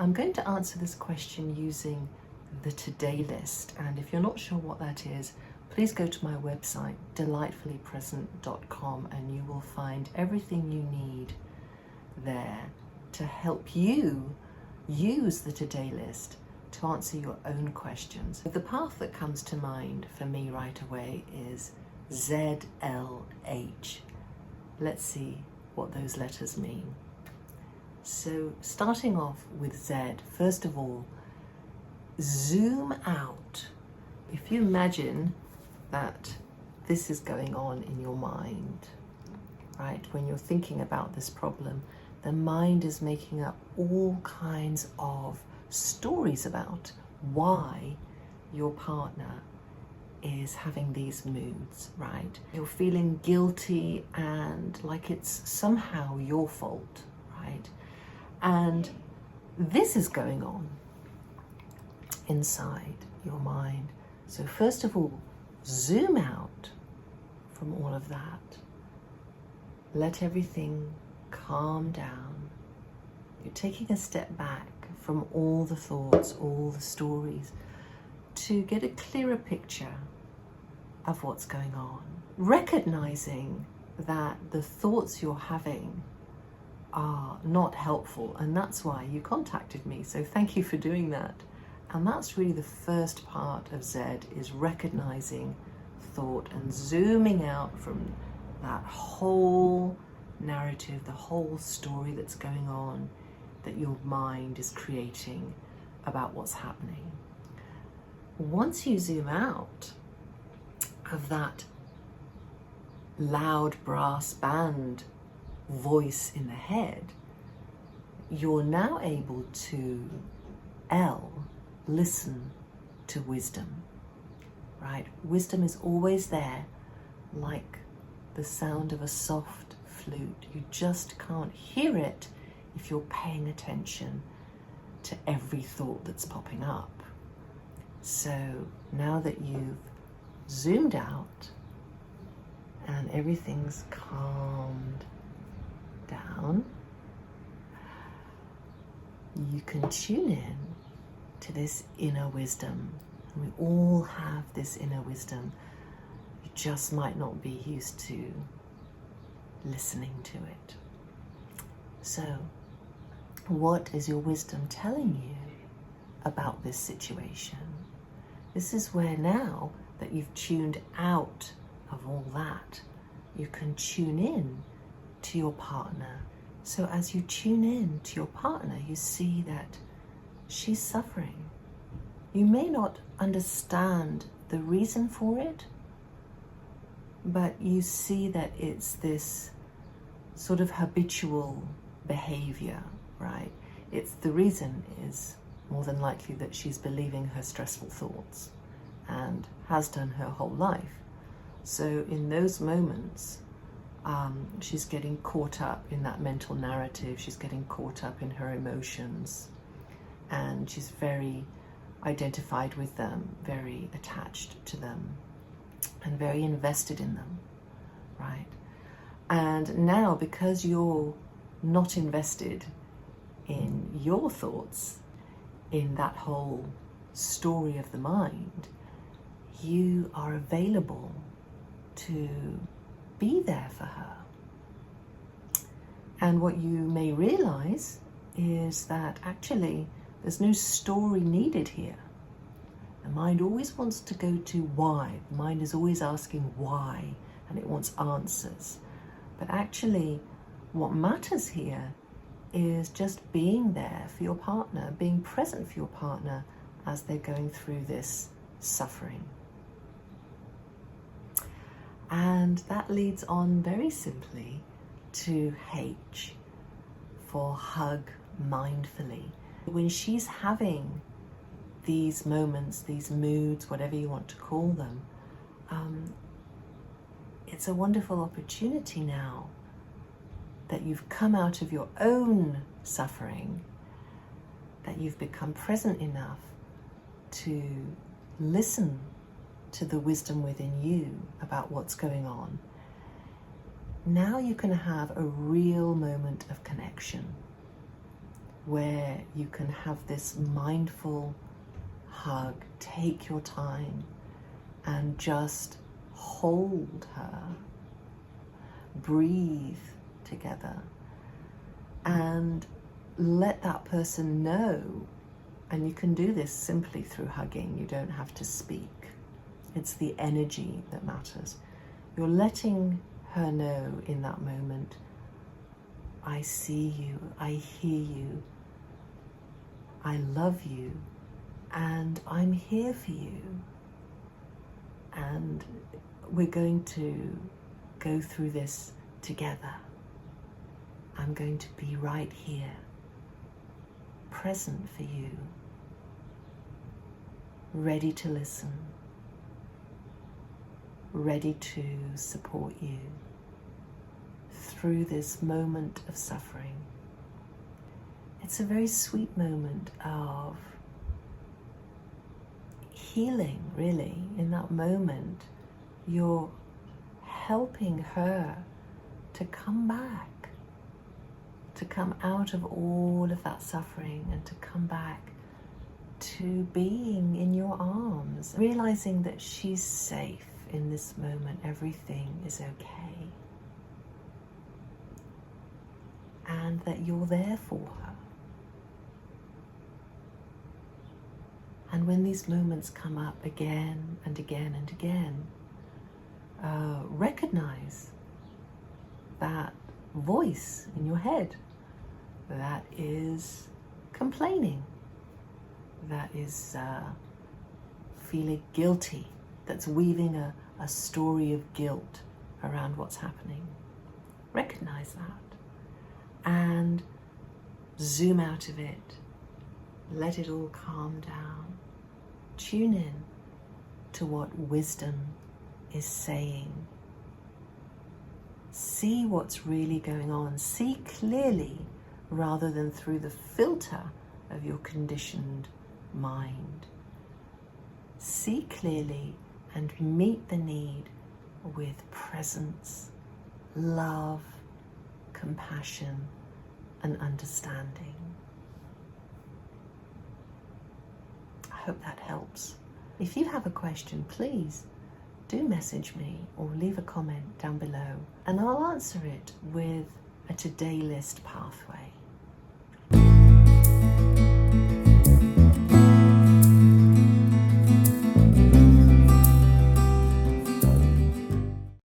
I'm going to answer this question using the today list, and if you're not sure what that is, please go to my website delightfullypresent.com and you will find everything you need there to help you use the today list to answer your own questions. The path that comes to mind for me right away is ZLH. Let's see what those letters mean. So starting off with Z, first of all, zoom out. If you imagine that this is going on in your mind, right? When you're thinking about this problem, the mind is making up all kinds of stories about why your partner is having these moods, right? You're feeling guilty and like it's somehow your fault, right? And this is going on inside your mind. So first of all, zoom out from all of that. Let everything calm down. You're taking a step back from all the thoughts, all the stories, to get a clearer picture of what's going on. Recognizing that the thoughts you're having are not helpful, and that's why you contacted me. So thank you for doing that. And that's really the first part of Z, is recognizing thought and zooming out from that whole narrative, the whole story that's going on, that your mind is creating about what's happening. Once you zoom out of that loud brass band voice in the head, you're now able to listen to wisdom, right? Wisdom is always there, like the sound of a soft flute. You just can't hear it if you're paying attention to every thought that's popping up. So now that you've zoomed out and everything's calmed down, you can tune in to this inner wisdom. And we all have this inner wisdom. You just might not be used to listening to it. So, what is your wisdom telling you about this situation? This is where, now that you've tuned out of all that, you can tune in to your partner. So as you tune in to your partner, you see that she's suffering. You may not understand the reason for it, but you see that it's this sort of habitual behavior, right? It's the reason is more than likely that she's believing her stressful thoughts and has done her whole life. So in those moments, she's getting caught up in that mental narrative. She's getting caught up in her emotions, and she's very identified with them, very attached to them, and very invested in them, right? And now, because you're not invested in your thoughts, in that whole story of the mind, you are available to be there for her. And what you may realize is that actually there's no story needed here. The mind always wants to go to why. The mind is always asking why, and it wants answers. But actually, what matters here is just being there for your partner, being present for your partner as they're going through this suffering. And that leads on very simply to H, for hug mindfully. When she's having these moments, these moods, whatever you want to call them, it's a wonderful opportunity now that you've come out of your own suffering, that you've become present enough to listen to the wisdom within you about what's going on. Now you can have a real moment of connection. where you can have this mindful hug. Take your time and just hold her. Breathe together and let that person know. And you can do this simply through hugging. You don't have to speak. It's the energy that matters. You're letting her know in that moment, I see you, I hear you, I love you, and I'm here for you. And we're going to go through this together. I'm going to be right here, present for you, ready to listen, ready to support you through this moment of suffering. It's a very sweet moment of healing, really. In that moment, you're helping her to come back, to come out of all of that suffering and to come back to being in your arms, realizing that she's safe in this moment, everything is okay, and that you're there for her. And when these moments come up again and again and again, recognize that voice in your head that is complaining, that is feeling guilty, that's weaving a story of guilt around what's happening. Recognize that and zoom out of it. Let it all calm down. Tune in to what wisdom is saying. See what's really going on. See clearly rather than through the filter of your conditioned mind. See clearly and meet the need with presence, love, compassion, and understanding. I hope that helps. If you have a question, please do message me or leave a comment down below, and I'll answer it with a to-day list pathway.